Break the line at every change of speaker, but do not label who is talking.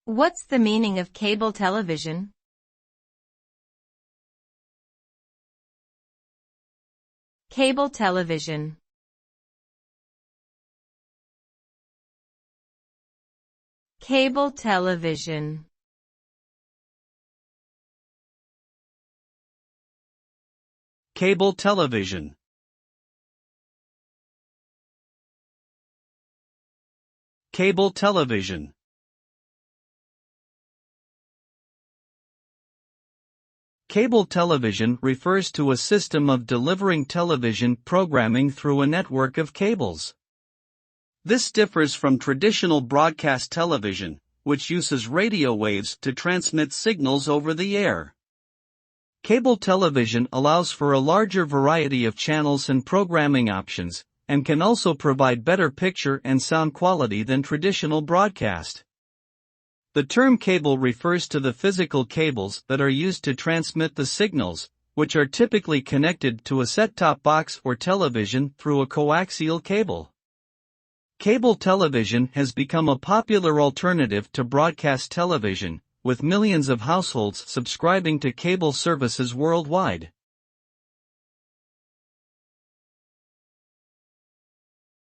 What's the meaning of cable television? Cable television. Cable television.
Cable television. Cable television. Cable television refers to a system of delivering television programming through a network of cables. This differs from traditional broadcast television, which uses radio waves to transmit signals over the air. Cable television allows for a larger variety of channels and programming options, and can also provide better picture and sound quality than traditional broadcast. The term cable refers to the physical cables that are used to transmit the signals, which are typically connected to a set-top box or television through a coaxial cable. Cable television has become a popular alternative to broadcast television, with millions of households subscribing to cable services worldwide.